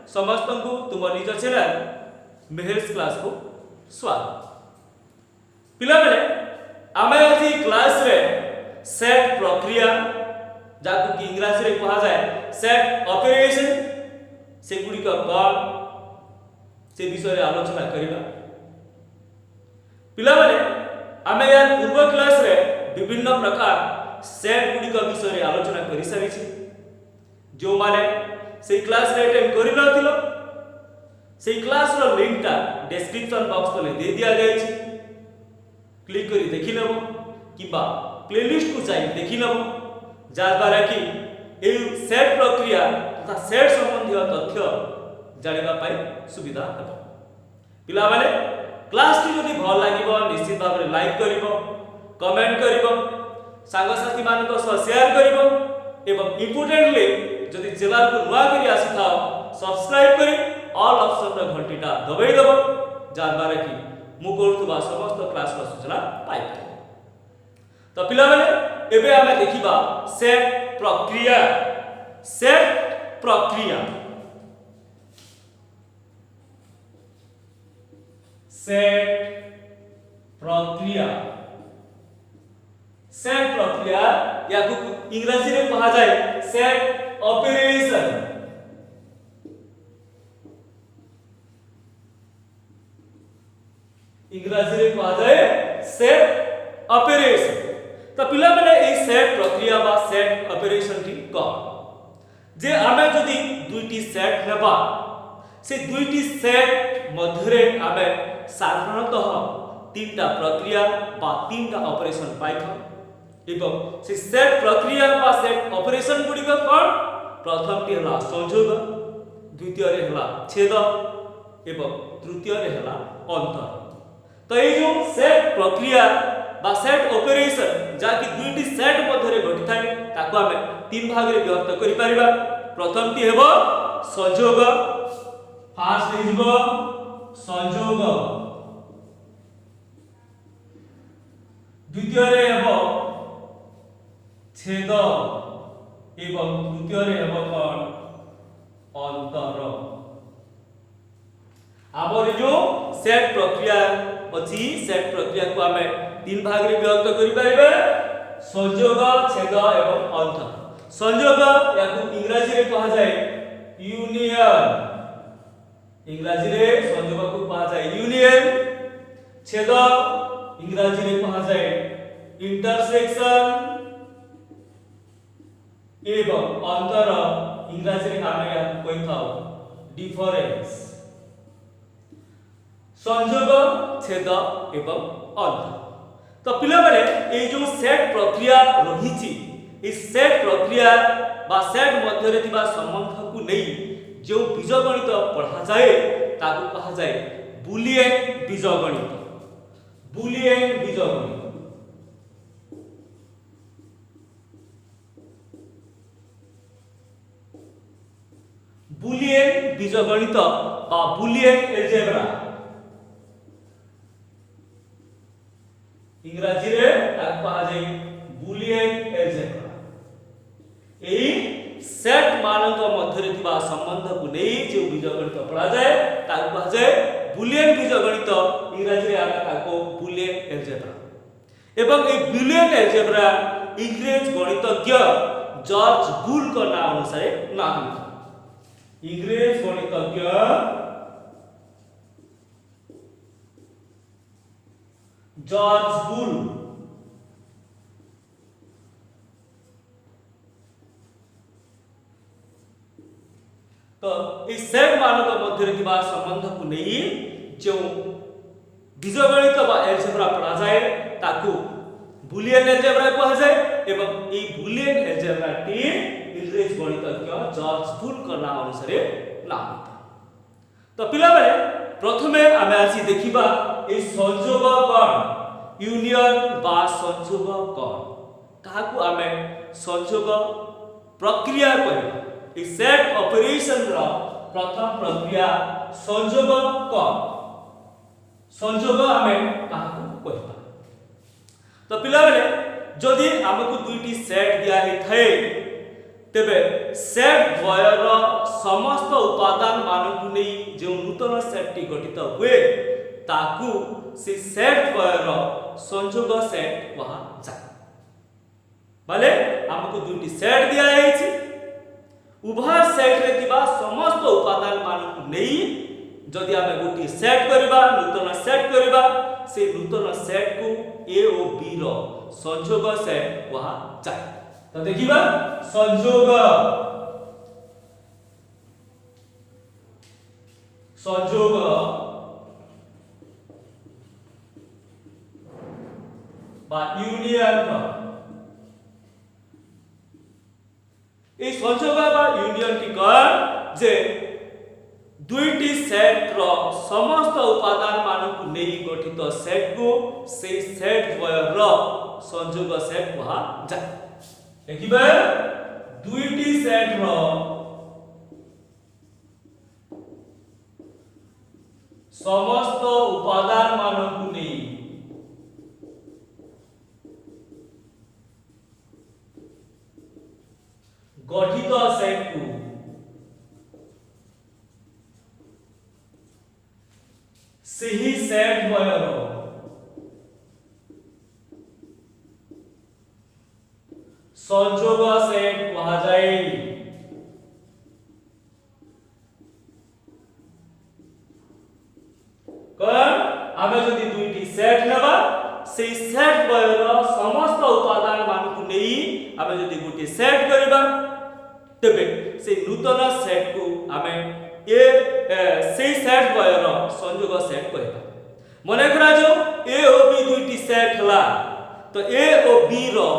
समस्त को तुम निज चैनल मेहेश क्लास को स्वागत। पिला बेले आमे आज क्लास रे सेट प्रक्रिया जाको कि इंग्लिश रे कहा जाए सेट ऑपरेशन से गुडी का कौन से विषय रे आलोचना करिबा। पिला बेले आमे यार पूर्व क्लास रे विभिन्न प्रकार सेट गुडी का विषय रे आलोचना करि सारि छी। जो माने से क्लास रे अटेंड करि नथिलो से क्लास रो लिंक ता डिस्क्रिप्शन बॉक्स तले दे दिया जाय छी। क्लिक करी देखि लेबो किबा प्लेलिस्ट को जाई देखि लेबो जा द्वारा कि ए सेट प्रक्रिया तथा सेट संबंधी तथ्य जानिबा पाई सुविधा हेबो। पिला माने क्लास टी जदि भल लागिबो निश्चित भाव रे लाइक करिवो, कमेंट करिवो, सांग साथी मानको सह शेयर करिवो एवं इंपोर्टेंटली जदि चैनल को नुआ करी आसी थाओ सब्सक्राइब करी ऑल ऑप्शन रे घंटीटा दबाई देबो जा द्वारा कि मु करथुबा समस्त क्लास रा सूचना पाइ। तो पिला माने एबे हमें देखिबा सेट प्रक्रिया। सेट प्रक्रिया सेट प्रक्रिया सेट प्रक्रिया या को इंग्लिश रे कहा जाए सेट ऑपरेशन। इंग्लिश रे कहा जाए सेट ऑपरेशन। तो पिला माने ए सेट प्रक्रिया बा सेट ऑपरेशन टी कोन जे आमे जदी दुईटी सेट हेबा से दुईटी सेट मध्यरे आमे साधारणतः तीनटा प्रक्रिया बा तीनटा ऑपरेशन पाइथो एवं से सेट प्रक्रिया बा सेट ऑपरेशन गुडी को कोन प्रथम टी हला संयोग, द्वितीय रे हला छेद एवं तृतीय रे हला अंतर। तो ये जो सेट प्रक्रिया बा सेट ऑपरेशन जाकि दुईटी सेट मध्यरे घटी थाए ताको हमें तीन भाग रे विभक्त करि परिबा। प्रथम टी हेबो संयोग, फास्ट हेबो संयोग, द्वितीय रे हेबो छेद एवं तृतीय रे हेबो कोन अंतर। आबर जो सेट प्रक्रिया अछि सेट प्रक्रिया को हमें तीन भाग रे विभक्त करि परिबे संयोग, छेद एवं अंतर। संयोग या को इंग्लिश रे कहा जाए यूनियन। इंग्लिश रे संयोग को कहा जाए यूनियन। छेद इंग्लिश रे कहा जाए इंटरसेक्शन एवं अंतर इंग्लिश रे आमे या कोइ थाओ डिफरेंस। संयोग, छेद एवं अंतर। तो पिला माने ए जो सेट प्रक्रिया रहिछि ए सेट प्रक्रिया बा सेट मध्य रे थिबा संबंध को नै जो बीजगणित पढ़ा जाए ताको कहा जाए बुलियन बीजगणित। बुलियन बीजगणित बुलियन बीजगणित बा बुलियन एल्जेब्रा इंग्रजी रे ताको कहा जाए बुलियन एल्जेब्रा। एई सेट मानक मध्य रे थिबा संबंध को नै जे बीजगणित पढ़ा जाए ताको कहा जाए बुलियन बीजगणित। इंग्रजी रे आका ताको बुलियन एल्जेब्रा। एवं ए बुलियन एल्जेब्रा इंग्रज गणितज्ञ जॉर्ज बुल का नाम अनुसार नाम था। इंग्रज गणितज्ञ जॉर्ज बुल तो इस सेट मानक मध्य रे थिबा संबंध को नै जो बीजगणित बा एल्जेब्रा पढ़ा जाए ताकू बुलियन एल्जेब्रा कहा जाए एवं ई बुलियन एल्जेब्रा टी इंग्रज गणितज्ञ जॉर्ज बुल का नाम अनुसार नाम था। तो पिला बेले प्रथमे आमे आसी देखिबा ए संयोग कोन यूनियन बा संयोग कोन ताकू आमे संयोग प्रक्रिया कहबा। ए सेट ऑपरेशन रो प्रथम प्रक्रिया संयोग कोन संयोग हमें ताकू कहबा। तो पिला बेले जदि हमको दुईटी सेट दिया हे थाए तेबे सेट द्वयर समस्त उपादान मानकु नहीं जो नूतन सेट टी गठित हुए ताकू से सेट द्वयर संयोग सेट कहा जाए। माने हमको दुटी सेट दिया है, उभय सेट रे थिबा समस्त उपादान मानकु नहीं जदि आमे गोटी सेट करबा नूतन सेट करबा से नूतन सेट को ए और बी रो संयोग सेट कहा जाए। तो देखिबा संयोग बा यूनियन এই সংযোগ বা ইউনিয়ন টি কর যে দুইটি সেট র সমস্ত উপাদান মানকু নেই গঠিত সেট কো সেই সেট দ্বয়র সংযোগ সেট কহা যায়। দেখিবে দুইটি সেট র সমস্ত উপাদান মানকু নেই গঠিত সেট কো ସେହି ସେଟ୍ ଦ୍ୱୟର ସଂଯୋଗ ସେଟ୍ କୁହାଯାଏ। कारण ଆମେ ଯଦି ଦୁଇଟି ସେଟ୍ ନେବା ସେହି ସେଟ୍ ଦ୍ୱୟର ସମସ୍ତ ଉପାଦାନ ମାନଙ୍କୁ ନେଇ ଆମେ ଯଦି ଗୋଟିଏ ସେଟ୍ କରିବା ତେବେ ସେହି ନୂତନ ସେଟ୍ କୁ ଆମେ ए सेई सेट द्वयर संयोग सेट कहबा। मने करा जो ए और बी दुईटी सेट हला तो ए और बी रो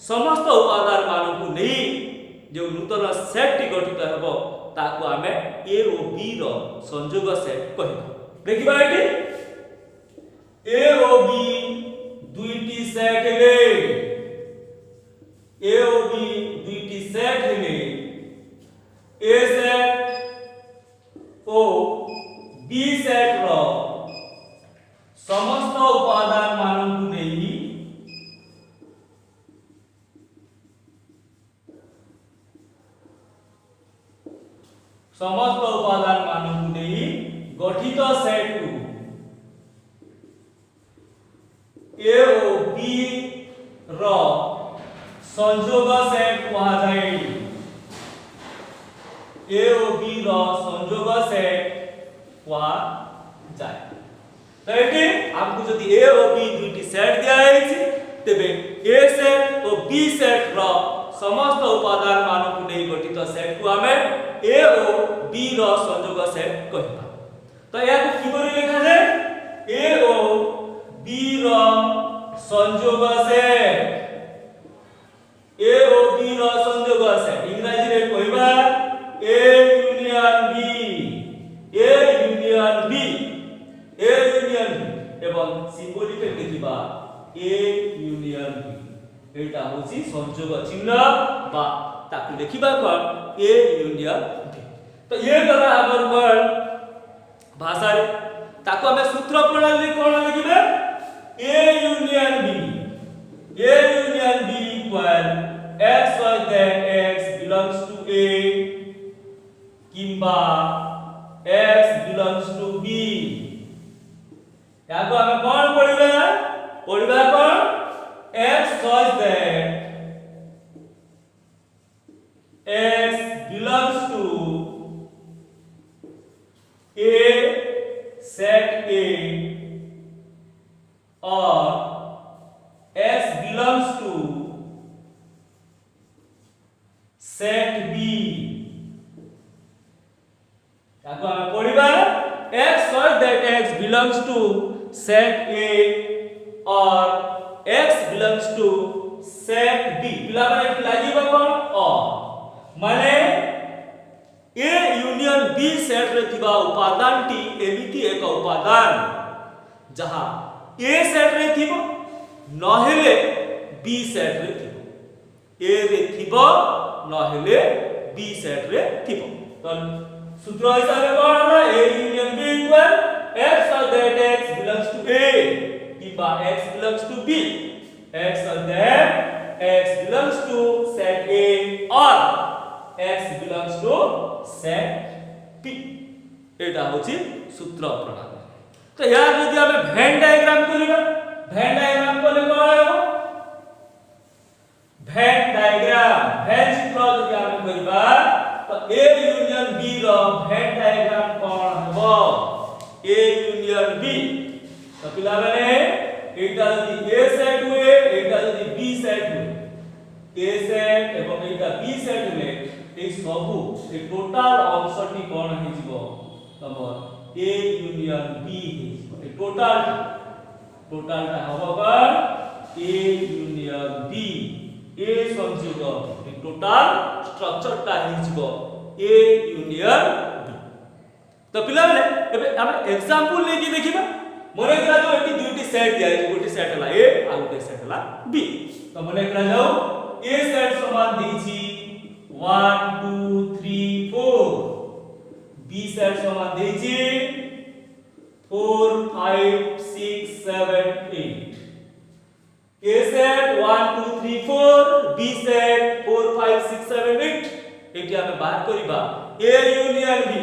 समस्त उपादान मानकु नहीं जो नूतन सेट टी गठित हेबो ताको आमे ए और बी रो संयोग सेट कहबा। देखिबा एटी ए और बी दुईटी सेट हेले ए और बी दुईटी सेट हेले ए सेट ओ बी सेट रो समस्त उपादान मानकु नहीं समस्त उपादान मानकु नहीं गठित सेट को ए ओ बी रो संयोग सेट कहा जाए। ए और बी रो संयोग सेट कहा जाए। तो एटी आपको जदि ए और बी दुईटी सेट दिया है तेबे ए सेट और बी सेट रो समस्त उपादान मानकु नहीं गठित सेट को हमें ए और बी रो संयोग सेट कहबा। तो याको किबरी लिखा जाए ए और बी रो संयोग सेट ए और बी रो संयोग सेट इंग्रजी रे कहबा A union B A union B A union B एवं सिंबलिक लिखिबा A union B एटा होची संयोग चिन्ह बा ताकु लिखिबा कोन A union B। तो ये करा हमर कोन भाषा रे ताकु हमें सूत्र प्रणाली कोन लिखिबे A union B A union B equal x y z x belongs to A किंबा x belongs to b याको हमें कौन पढ़िबा कोन x such that x belongs to a set A or x belongs to set B याको हमें पढ़िबा x such that x belongs to set A or x belongs to set B पिला माने लागिबा कोन और माने A union B set रे थिबा उपादान T एमिति एक उपादान जहां A सेट रे थिबो नहेले B सेट रे थिबो A रे थिबो नहेले B सेट रे थिबो। तो सूत्र हिसाब कोन होला A union B equal x such that x belongs to A किबा x belongs to B x such that x belongs to set A or x belongs to set P एटा होची सूत्र प्रणाली। तो यार यदि हमें वेन डायग्राम करिबा Venn diagram कोले कोन हेबो वेन डायग्राम वेन चित्र यदि हम करिबा तो A यूनियन B रो वेन डायग्राम कोन हेबो A यूनियन B तो पिला माने एटा यदि A सेट हुए एटा यदि B सेट हुए A सेट एवं एटा B सेट हुए ए सबु ए टोटल अंशटी कोन हे जिवो तमर A यूनियन B हे टोटल टा हबो कर A यूनियन B A संयुग ए टोटल स्ट्रक्चर टा हे जिवो A यूनियन B। तो पिला माने एबे हम एग्जांपल लेके देखिबा मने करा जो एटी दुटी सेट दिया है गोटी सेट हला A आ गोटी सेट हला B। तो मने करा जाओ A सेट समान देछि 1 2 3 4 B सेट समान देछि 4 5 6 7 8 A set 1 2 3 4 B set 4 5 6 7 8 eighty हमें बात करिबा A यूनियन B।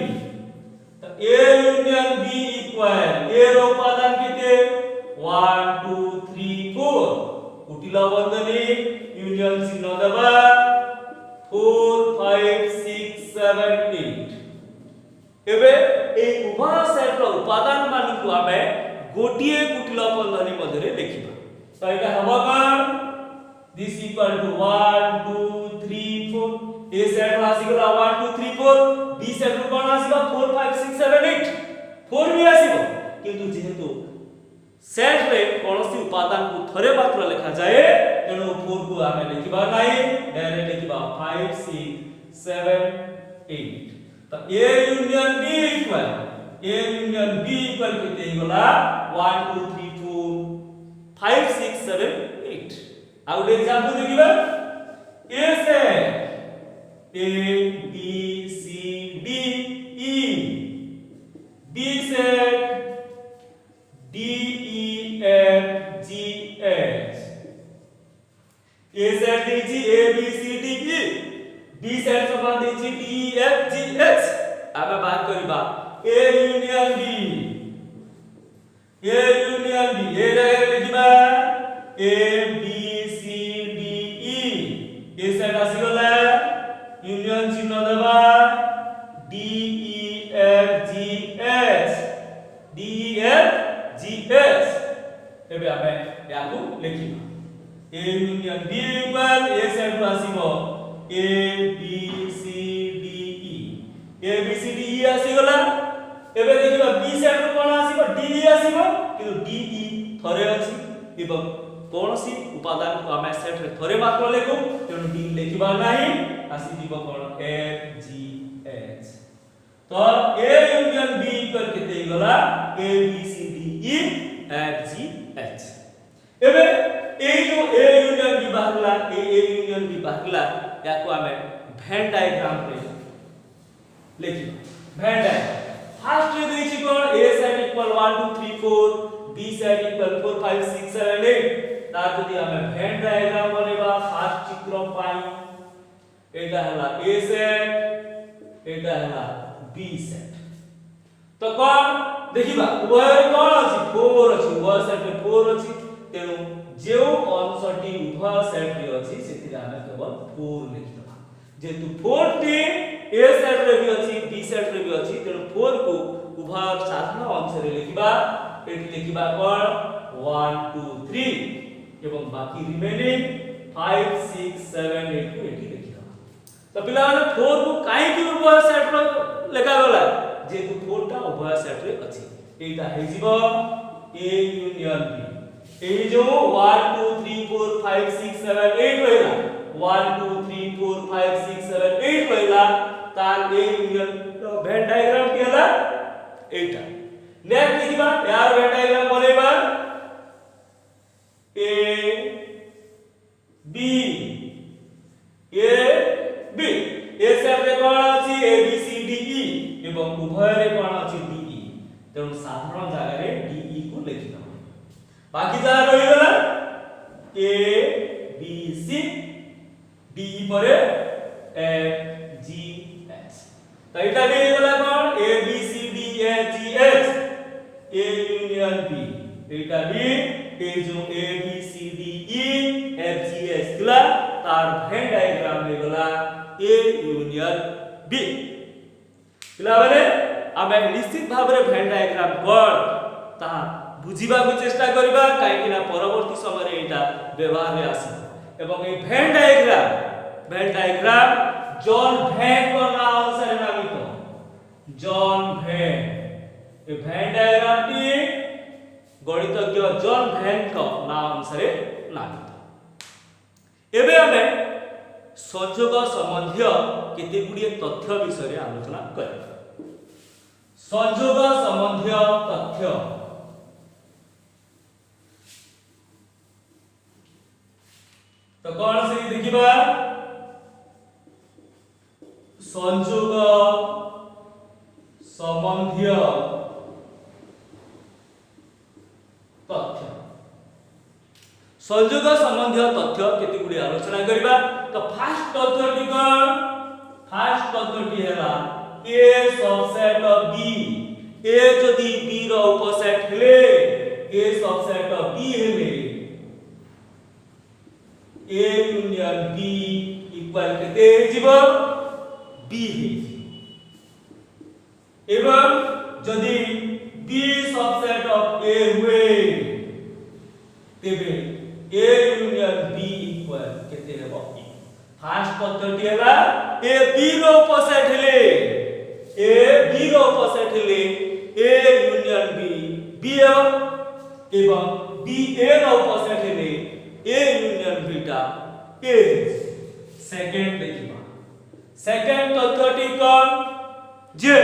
तो A union B equal A रो उपादान केते 1 2 3 4 कुटिला बंधनी यूनियन चिन्ह देबा 4 5 6 7 8 एबे ए उभय सेट रो उपादान मानु को हमें गोटिए कुटिला बंधनी मध्ये लिखिबा। तो एटा हबो कोन दिस इक्वल टू 1 2 3 4 A सेट राशि गला 1 2 3 4 B सेट रो कोन आसीबा 4 5 6 7 8 4 भी आसीबो किंतु जेहेतु सेट रे कोनोसी उपादान को थरे मात्र लिखा जाए तेनो 4 को हमें लिखिबा नाही डायरेक्ट लिखिबा 5 6 7 8। तो A यूनियन B इक्वल केते गला 1 2 3 4 5 6 7 8। आउ एग्जांपल देखिबा A set A B C D E B set D E F G H A set देछि A B C D E B set समान देछि D E F G H। आबे बात करिबा A union B A जगह लिखिबा A B C D E A set आसी गला union चिन्ह देबा D E F G H D E F G H एबे हमें याकू लिखिबा A union B equal A set आसीबो A B C D E A B C D E आसी गला एबे देखिबा B सेट रो कोन आसीबो D E आसीबो किंतु D E थरे अछि एवं कोनोसी उपादान को हमें सेट रे थरे मात्र लेखु तेनु D लिखिबा नाही आसी दिबो कोन F G H। तो A यूनियन B इक्वल केते गला A B C D E F G H। एबे ए जो A union B बाहरला A union B बाहरला याको हमें वेन डायग्राम रे लिखिबा वेन डायग्राम फर्स्ट रे देछि कोन A set equal 1 2 3 4 B set equal 4 5 6 7 8 ता जदि हमें वेन डायग्राम बनेबा फर्स्ट चित्र पाई एटा हला A सेट एटा हला B सेट। तो कोन देखिबा उभय कोन अछि 4 अछि उभय सेट रे 4 अछि तेनु जेउ अंशटी उभय सेट रे अछि सेति हमें केवल 4 लिखिबा जेतु 4 टी A सेट रे भी अछि B सेट रे भी अछि तेनु 4 को उभय साधारण अंश रे लिखिबा एटी लिखिबा कोन 1 2 3 एवं बाकी रिमेनिंग 5 6 7 8 को एटी लिखिबा। तो पिला माने 4 को काहे कि उभय सेट रे लेखा गला जेतु 4 टा उभय सेट रे अछि एटा हे जिवो A यूनियन B ए जो 1 2 3 4 5 6 7 8 रहला 1 2 3 4 5 6 7 8 रहला तार A यूनियन वेन डायग्राम केला एटा नेक्स्ट लिखिबा यार वेन डायग्राम बनेबा A B A सेट रे कोन अछि A B C D E एवं उभय रे कोन अछि D E तेनु साधारण जागा रे D E को लिखिबा बाकी जा रही गला A B C D परे F G H तो एटा भी गला कोन A B C D E F G H A union B एटा भी ए जो A B C D E F G H गला तार भेन डायग्राम में गला A यूनियन B गला बने आमे निश्चित भाबरे भेन डायग्राम कोन ता बुझिबा को चेष्टा करबा काई कि ना परवर्ती समय रे एटा व्यवहार रे आसी एवं ए भेन डायग्राम जॉन भेन को नाम अनुसार नामित जॉन भेन ए भेन डायग्राम टी गणितज्ञ जॉन भेन को नाम अनुसार नामित एबे हमें संयोग संबंधी केते गुडी तथ्य विषय रे आलोचना करबा संयोग संबंधी तथ्य तो कौन से देखिबा संयोग संबंधी तथ्य संयोग संबंधी तथ्य केते गुडी आलोचना करबा तो फर्स्ट तथ्यटी कोन फर्स्ट तथ्यटी हैला A सबसेट B A जदि B रो उपसेट हेले A सबसेट B हेले A यूनियन B इक्वल केते हिजिबो B हिजिबो एवं जदि B सबसेट ऑफ A हुए तेबे A यूनियन B इक्वल केते हेबो फर्स्ट पद्धति हैला A B रो उपसेट हेले A B रो उपसेट हेले A यूनियन B एवं B A रो उपसेट हेले A यूनियन B टा A सेकंड देखिबा सेकंड तथ्यटी कोन जे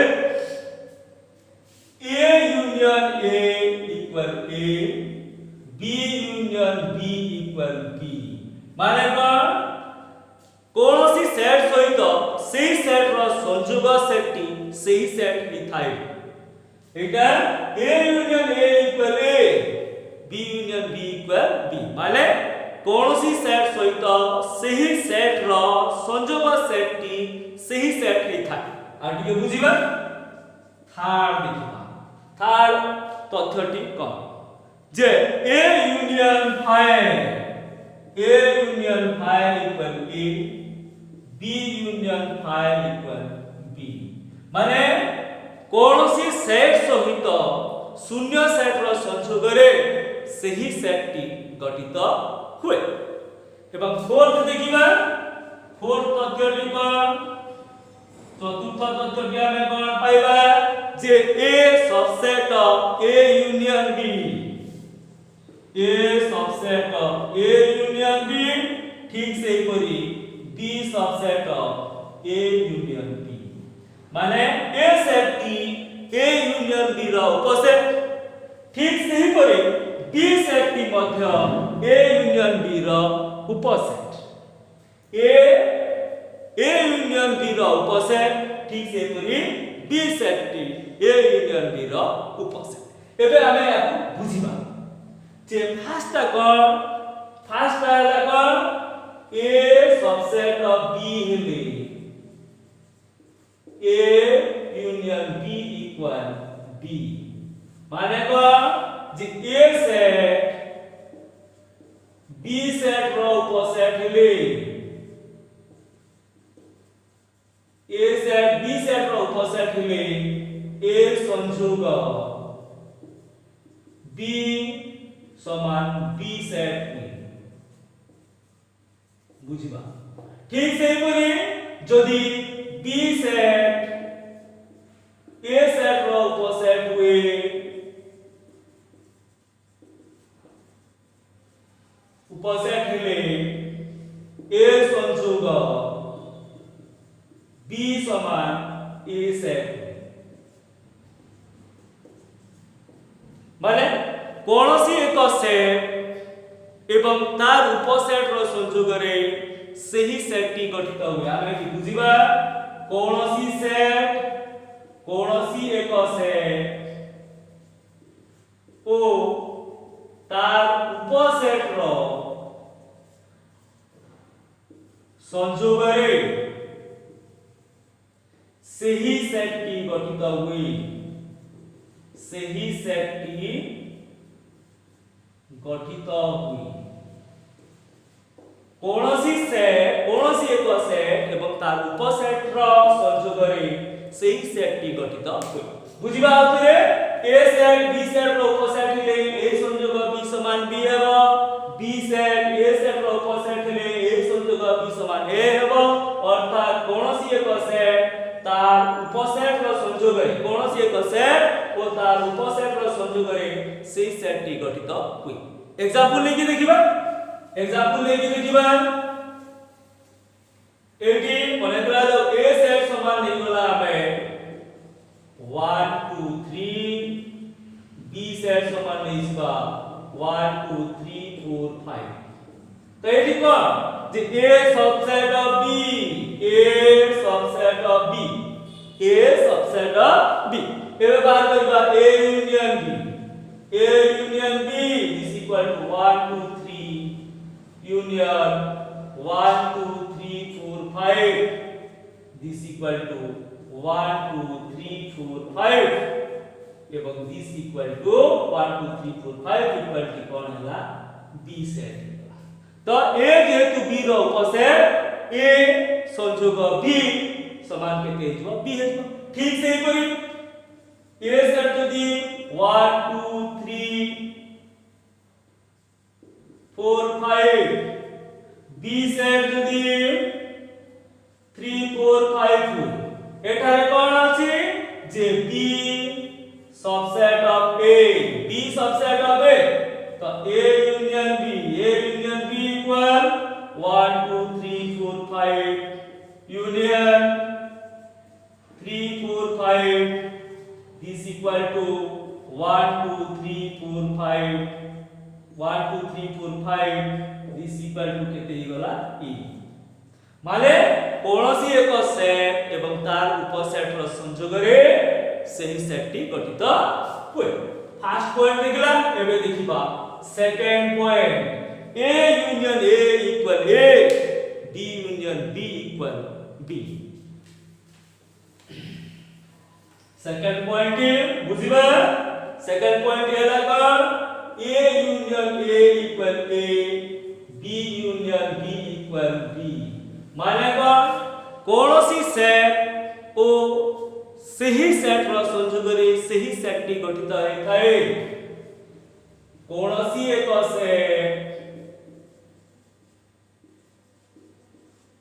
A union A equal A B union B equal B माने कोन कोनोसी सेट सहित सेही सेट रो संयोग सेटटी सेही सेट हि थाय एटा A union A equal A B union B equal B माने कोनोसी सेट सहित सेही सेट रो संयोग सेटटी सेही सेट हि थाय आ टिके बुझिबा थर्ड देखिबा थर्ड तथ्यटी कोन जे A union phi equal A B union phi equal B माने कोनोसी सेट सहित शून्य सेट रो संयोग रे सही सेट टी गठित हुए एवं फोर्थ देखिबा फोर्थ तथ्यटी कोन चतुर्थ तथ्यटी हमें कोन पाइबा जे A subset A union B A subset A union B ठीक से परी B subset A union B माने A सेट टी A यूनियन B रो उपसेट ठीक से ही परी B सेट टी मध्य A यूनियन B रो उपसेट A यूनियन B रो उपसेट ठीक से परी B सेट टी A यूनियन B रो उपसेट एबे हमें याकू बुझिबा जे फर्स्ट कोन फर्स्ट आला कोन A सबसेट ऑफ B हेले A union B equal B माने कोन जे A सेट B सेट रो उपसेट हेले A सेट B सेट रो उपसेट हेले A संयोग B समान B सेट बुझिबा ठीक से परी जदि B सेट A सेट रो उपसेट हुए उपसेट हेले A संयोग B समान A सेट माने कोनोसी एक सेट एवं तार उपसेट रो संयोग रे सही सेट टी गठित हुए आमे कि बुझिबा कोनोसी एक सेट ओ तार उपसेट रो संजोगरे ସେହି ସେଟଟି ଗଠିତ ହୁଏ ସେହି ସେଟଟି ଗଠିତ ହୁଏ କୌଣସି ଏକ ସେଟ ଏବଂ ତାର ଉପସେଟର ସଂଯୋଗରେ ସେହି ସେଟଟି ଗଠିତ ହୁଏ ବୁଝିବା ଆଉଥରେ ए सेट बी सेट रो उपसेट ले ए संयोग b समान b हेबो b सेट ए सेट रो उपसेट ले ए संयोग b समान a हेबो अर्थात कोनोसी एक सेट तार उपसेट रो संयोग रे कोनोसी एक सेट ओ तार उपसेट रो संयोग रे सेही सेट टी गठित हुई एग्जांपल लेके देखिबा एटी मने करा दो ए सेट समान नहीं गला हमें 1 2 3 B सेट समान नहीं इसका 1 2 3 4 5 तो ये ठीक है जे A subset of B A subset of B ये बात करबा A union B is equal to 1 2 3 union 1 2 3 4 5 this equal to 1 2 3 4 5 एवं this equal to 1 2 3 4 5 equal to कौन हैला b सेट तो a जेतु b रो उपसेट a संयोग b समान केते हिजो b हिजो ठीक से करी a सेट जदी 1 2 3 4 5 b सेट जदी 3 4 5 एठारे कोन अछि जे b subset of A B subset of A तो A union B equal 1 2 3 4 5 union 3 4 5 this equal to 1 2 3 4 5 1 2 3 4 5 this equal to केते गला E माने कोनोसी एक सेट एवं तार उपसेट रो संयोग रे सही सेट टी गठित हुए फर्स्ट पॉइंट देखला एबे देखिबा second point A union A equal A B union B equal B second point बुझिबा सेकंड पॉइंट एला कर A union A equal A B union B equal B माने कोनोसी सेट ओ सही सेट रो संयोग रे सही सेट टी गठित होय थाए कोनोसी एक सेट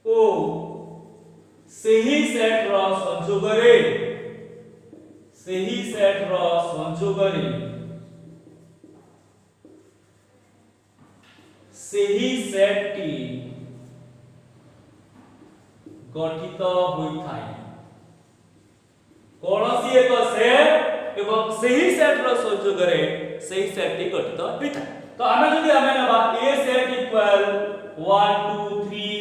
ओ सही सेट रो संयोग रे सही सेट रो संयोग रे सही सेट टी गठित होय थाए कोनोसी एक सेट एवं सही सेट रो संयोग रे सही सेट टी गठित होइता तो हमें जदी हमें नबा A सेट इक्वल 1 2 3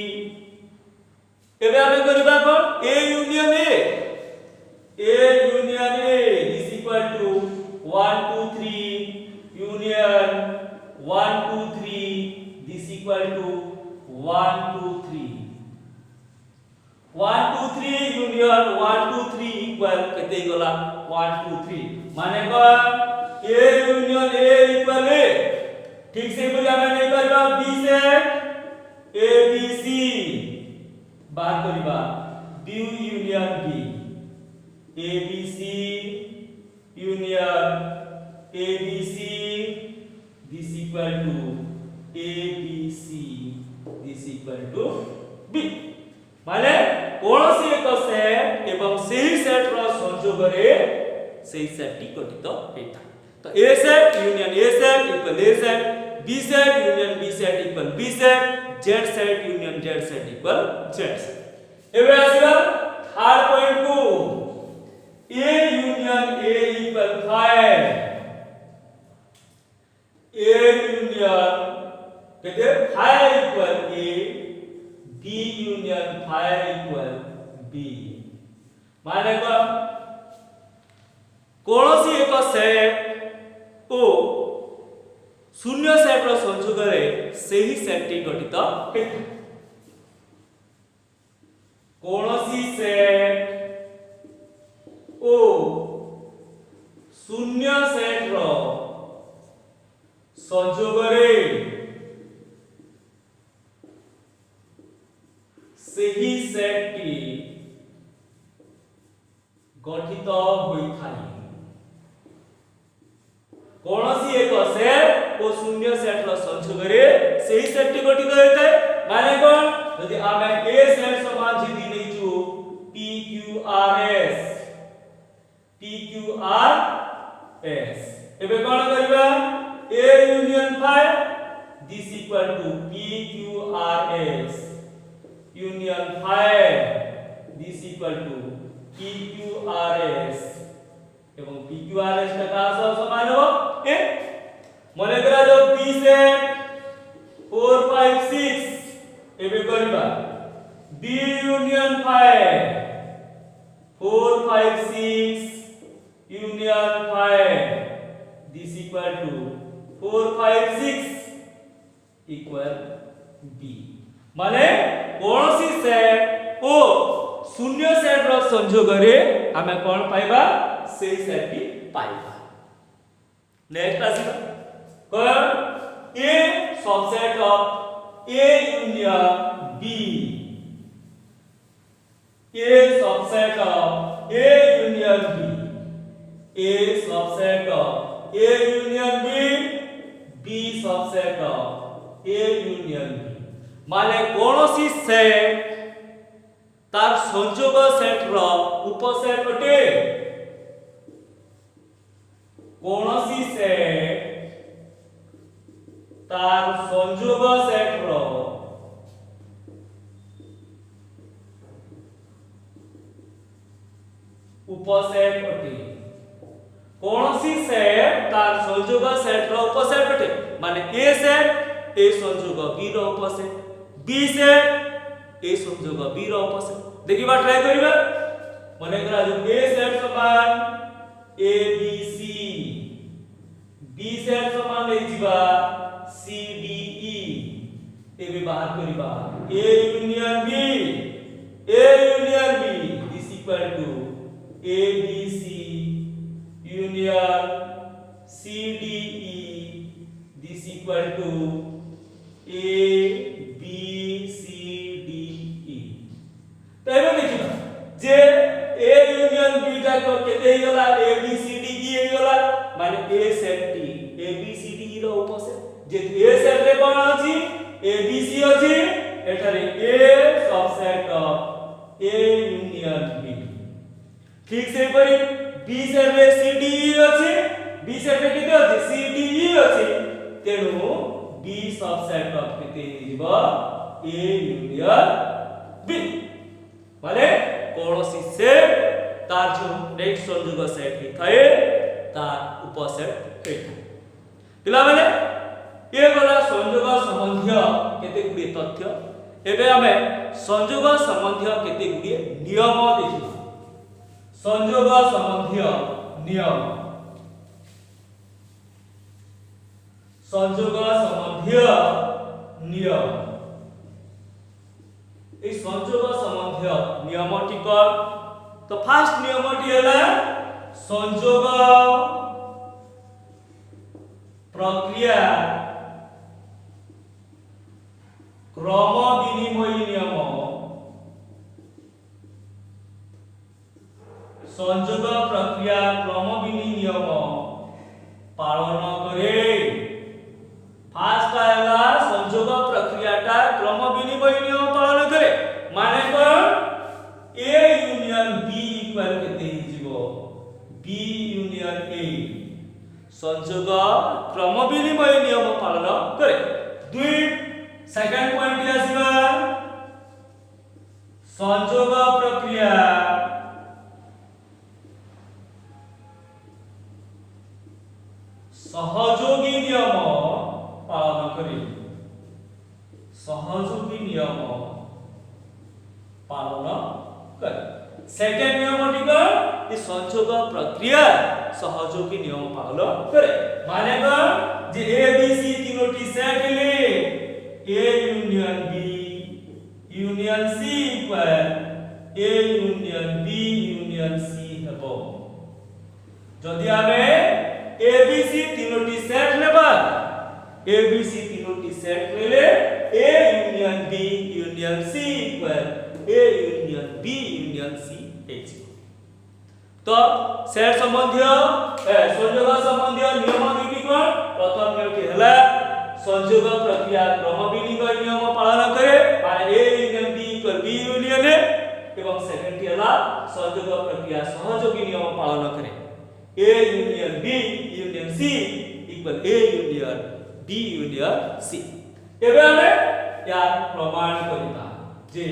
एबे हमें करबा कोन A union A is equal to 1 2 3 union 1 2 3 this equal to 1 2 3 1 2 3 union 1 2 3 equal केते गला 1 2 3 माने को A union A equal A ठीक से बोली हमें नहीं करबा B set A B C बात करबा B union B A B C union A B C this equal to A B C this equal to B माने कोनोसी एक सेट एवं सही सेट रो संयोग रे सही सेट टी गठित होइता तो A set union A set equal A set B set union B set equal B set Z set union Z set equal Z set एबे आसीबा थर्ड पॉइंट को A union A equal 5 A union केते 5 equal A B union 5 equal B माने को कोनोसी एक set ओ शून्य set रो संयोग रे सही सेट टी गठित होइता कोनोसी सेट ओ शून्य सेट रो संयोग रे सही सेट टी गठित होई थाई। कोनोसी एक सेट ओ शून्य सेट रो संयोग रे सही सेट टी गठित होई थाए माने कोन यदि आमे ए सेट समान जिदी नै छु p q r s एबे कोन करबा a union 5 this equal to p q r s union 5 this equal to p q r s एवं p q r s का का समान हो ए मने करा जो p सेट 4 5 6 एबे करबा b union 5 4 5 6 union 5 this equal to 4 5 6 equal b माने कोनोसी सेट ओ शून्य सेट रो संयोग रे हमें कोन पाइबा सेही सेट की पाइबा। नेक्स्ट आसीबा कोन a subset of a union b a subset of a union b a subset of a union b b subset of a union b माने कोनोसी सेट तार संयोग सेट रो उपसेट अटे। कोनोसी सेट तार संयोग सेट रो उपसेट अटे। कोनोसी सेट तार संयोग सेट रो उपसेट अटे माने a सेट a संयोग b रो उपसेट b सेट a संयोग b रो उपसेट देखिबा ट्राई करिबा माने करा जो a सेट समान a b c b set समान ले जिबा c d e एबे बाहर करिबा a union b this equal to a b c union c d e this equal to a b c d e तो एबे देखिबा जे a union b टा को केते हे गला a b c d e हे गला माने a set t a b c d e रो उपसेट जे a सेट रे कोन अछि a b c अछि एठारे a subset of a union b ठीक से परी b सेट रे c d e अछि b सेट रे केते अछि c d e अछि तेनु b सबसेट ऑफ केते हिबा a यूनियन b माने कोनोसी सेट तार जो नेक्स्ट संयोग सेट हि थाए तार उपसेट हे पिला माने ए गला संयोग संबंधी केते गुडी तथ्य एबे हमें संयोग संबंधी केते गुडी नियम देखिबा। संयोग संबंधी नियम संयोग संबंधी नियम ए संयोग संबंधी नियमटी को तो फर्स्ट नियमटी हैला संयोग प्रक्रिया क्रम विनिमय नियम संयोग प्रक्रिया क्रम विनिमय नियम पालन करे। फास्ट आएगा संयोग प्रक्रियाटा क्रम विनिमय नियम पालन करे माने कोन a यूनियन b इक्वल केते हिजिबो b यूनियन a संयोग क्रम विनिमय नियम पालन करे। दुई सेकंड पॉइंट आसीबा संयोग प्रक्रिया सहयोगी नियम पालन करे। सहयोगी नियम पालन करे। सेकंड नियम टिका ये संयोग प्रक्रिया सहयोगी नियम पालन करे माने कोन जे ए बी सी तीनोटी सेट ले a union b union c equal A union B union C हेबो जदि आमे ए बी सी तीनोटी सेट लेबा ए बी सी तीनोटी सेट लेले A union B union C equal A union B union C h तो सेट संबंधी संयोग संबंधी नियम दुटी कोन प्रथम नियमटी हला संयोग प्रक्रिया क्रम विनिमय नियम पालन करे माने A union B equal B union A एवं सेकेंडटी हला संयोग प्रक्रिया सहयोगी नियम पालन करे A union B union C equal A union B union C एबे हमें यार प्रमाण करिबा जे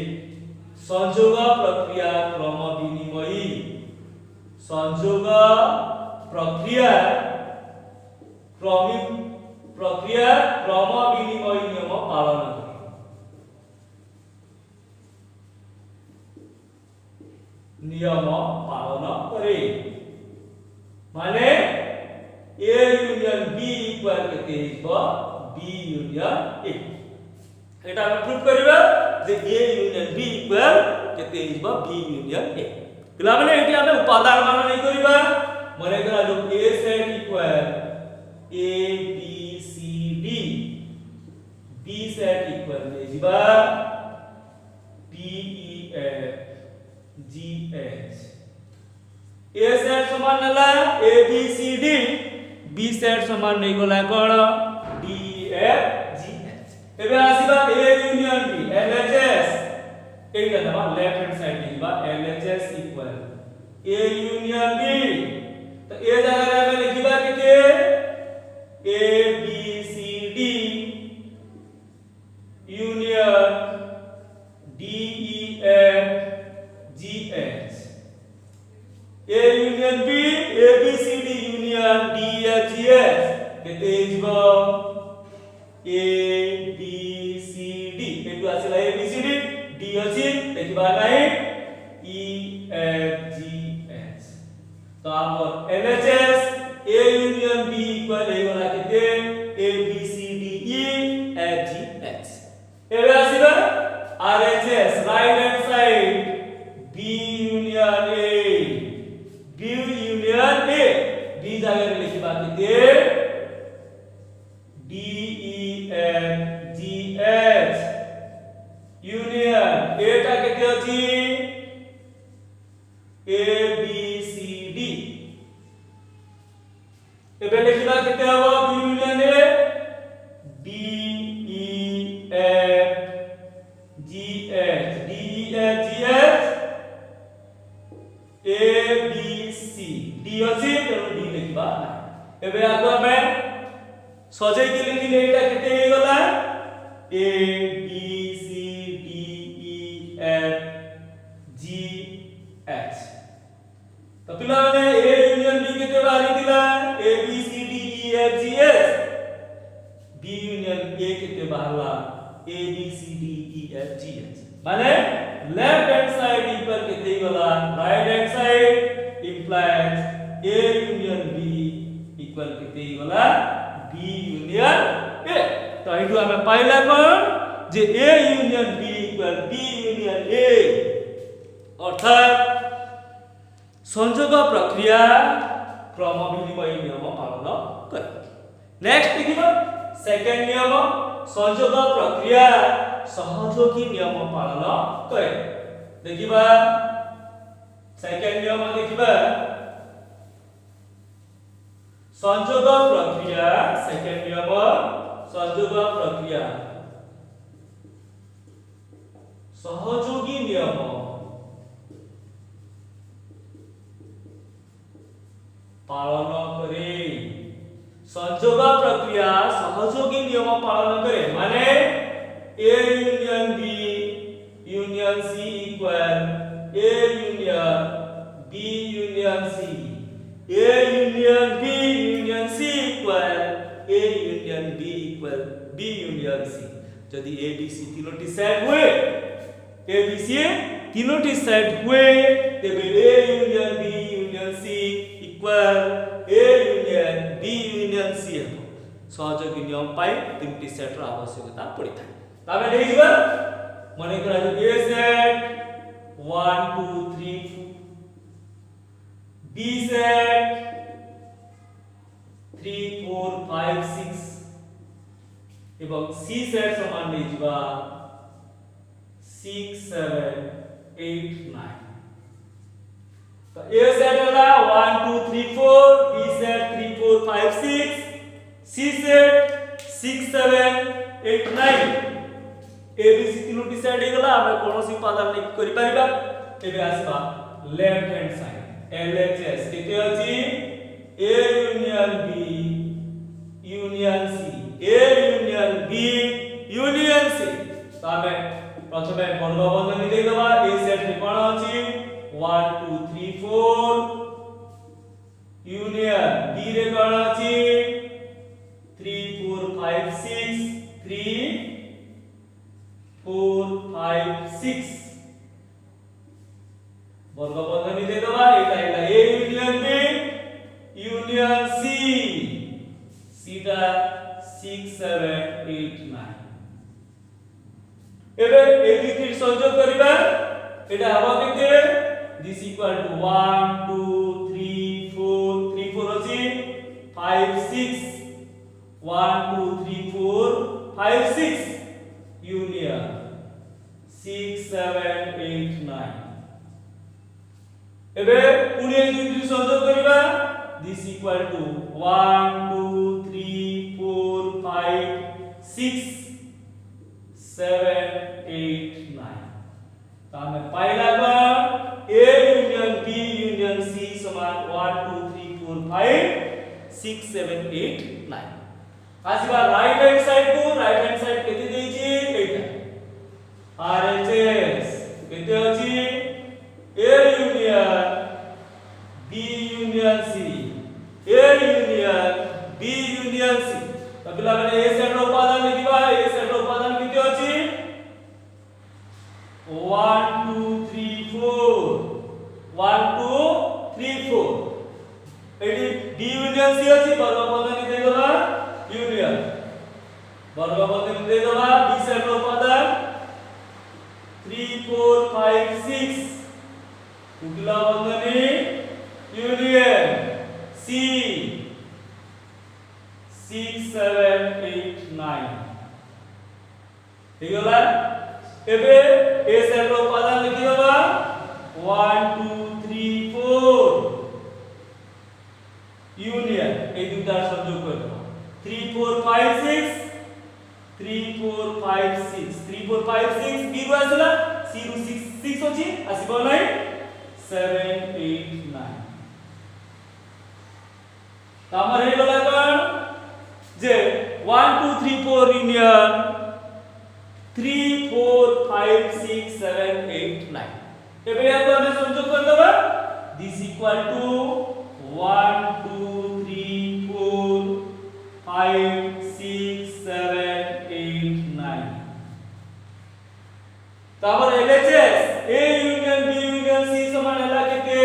संयोग प्रक्रिया क्रम विनिमयी संयोग प्रक्रिया क्रम विनिमय नियम पालन करे माने ए यूनियन बी इक्वल केते हिबो बी यूनियन ए एटा हम प्रूफ करबा जे ए यूनियन बी इक्वल केते हिबो बी यूनियन ए पिला माने एटी हमें उपादान मान नहीं करबा माने करा जो A set equal A B C D B set equal ले जिबा B E F G H A set समान नला A B C D B set समान नहीं गला कोन डी एफ जी एच एबे आसीबा ए यूनियन बी एलएचएस एटा दबा लेफ्ट हैंड साइड दिबा LHS equal A union B तो ए जगह रे हमें लिखिबा के A B C D union D E F G H A union B A B C D union D F G H केते हिजबो A B C D एटु आसिला A B C D D अछि देखिबा नाही E F G H तो हमर LHS A union B equal हे वाला केते A B C D E F G H एबे आसिबा RHS right hand side B union A B union A B जगह रे लिखिबा केते D E F G H union एटा केते अछि ए बी सी डी एबे लिखिबा केते हबो B union A D E F G H D E F G H A B C D अछि तो डी लिखबा एबे आगो हमें सजे के लिखिले एटा केते हे गला A B C D E F G H तो पिला ने ए यूनियन बी केते बारी दिला A B C D E F G H B union A केते बाहरला A B C D E F G H माने लेफ्ट हैंड साइड इक्वल केते गला right hand side implies a union b equal केते गला b union a तो इडु हमें पाइला कोन जे a union b equal b union a अर्थात संयोग प्रक्रिया क्रम विनिमय नियम पालन करे नेक्स्ट देखिबा सेकंड नियम संयोग प्रक्रिया सहयोगी नियम पालन करे देखिबा सेकंड नियम देखिबा संयोग प्रक्रिया सेकंड नियम संयोग प्रक्रिया सहयोगी नियम पालन करे संयोग प्रक्रिया सहयोगी नियम पालन करे माने A union B union C equal A union B union C A union B union C equal A union B equal B union C यदि ए बी सी तीनोटी सेट हुए ए बी सी तीनोटी सेट हुए तबे A union B union C equal A union B union C है सहयोगी नियम पाई तीनटी set रा आवश्यकता पड़ी था तबे देखिबा माने करा जो ए सेट 1 2 3 4 B set 3 4 5 6 এবং C set সমান নেই যা 6 7 8 9 तो A set होला 1 2 3 4 B set 3 4 5 6 C set 6 7 8 9 A B C तीनोटी set हेगला हम कोनोसी उपादान नै करि परिबा एबे आसबा लेफ्ट हैंड साइड LHS केते अछि A union B union C A union B union C तो हमें प्रथमे बर्ग बंधनी दे दबा A सेट रे कोन अछि 1 2 3 4 union B रे कोन अछि 3 4 5 6 3 4 5 6 वर्ग बंधनी दे दबा एटा एटा A union B union C सीधा 6 7 8 9 एबे ए दुईटी संयोग करिबा एटा हबो केते दिस इक्वल टू 1 2 3 4 3 4 अछि 5 6 1 2 3 4 5 6 union 6 7 8 9 एबे पुनी ए दुईटी संयोग करिबा दिस इक्वल टू 1 2 3 4 5 6 7 8 9 तो हमें पहला बार A union B union C समान 1 2 3 4 5 6 7 8 9 आसिबा राइट हैंड साइड केते देछि एटा RHS केते अछि A union B union C A union B union C तो पिला माने A सेट रो उपादान लिखिबा A सेट रो उपादान केते अछि 1 2 3 4 1 2 3 4 एडी B union C अछि वर्ग बंधनी दे दबा union वर्ग बंधनी दे दबा B सेट रो उपादान 3 4 5 6 उगला बंधनी union C 6 7 8 9 ठीक होला एबे A सेट रो उपादान लिखि दबा 1 2 3 4 union ए दुटा संयोग कर दबा 3 4 5 6 3 4 5 6 3 4 5 6 B रो आसला C रो 6 6 अछि आसीबो नै 7 8 9 तामर हे गला कोन जे 1 2 3 4 union 3 4 5 6 7 8 9 एबे या तो हमें संयोग कर दबा दिस इक्वल टू 1 2 3 4 5 6 7 8 9 तापर LHS A union B union C समान हला केते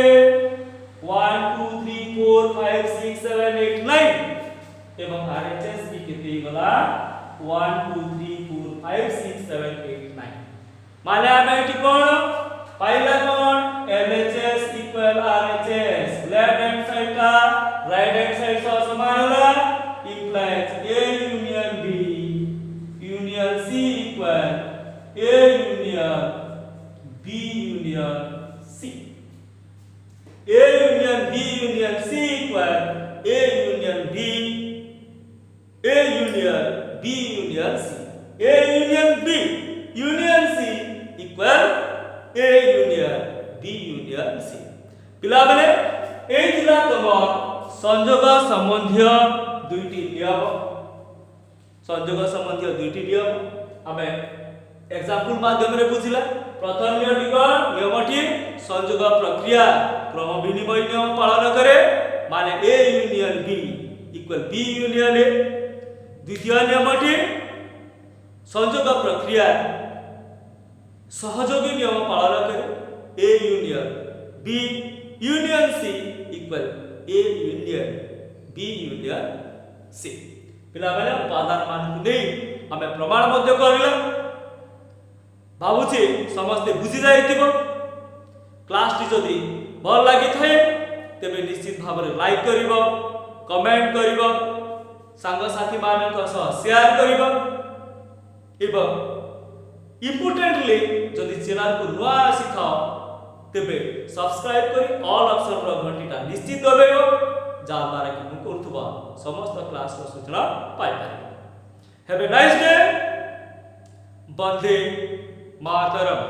1 2 3 4 5 6 7 8 9 एवं RHS भी केते गला 1 2 3 4 5 6 7 8 9 माने हमें एठी कोन पहला कोन LHS equal RHS left hand side का राइट हैंड साइड से समान होला implies A union B union C equal A union B union C A union B union C equal A union B union C A union B union C equal A union B union C पिला माने ए थिला तम संयोग संबंधी दुईटी नियम संयोग संबंधी दुईटी नियम हमें एग्जांपल माध्यम रे बुझिला प्रथम नियमटी संयोग प्रक्रिया क्रम विनिमय नियम पालन करे माने A union B equal B union A द्वितीय नियमटी संयोग प्रक्रिया सहयोगी नियम पालन करे A union B union C equal A union B union C पिला माने उपादान मान को नै हमें प्रमाण मध्य करला भाबुची समस्त बुझी जाइतिबो क्लास टी जदि भल लगी थाए तेबे निश्चित भाव में लाइक करिवो, कमेंट करिवो, सांग साथी मानक सह शेयर करिवो एवं इम्पोर्टेंटली जदि चैनल को नुआ आसी थाओ तेबे सब्सक्राइब करी ऑल ऑप्शन रो घंटीटा निश्चित दबेबो जा द्वारा कि मु करथुबा समस्त क्लास रो सूचना पाई पारिबो। Have a nice day. वंदे मातरम।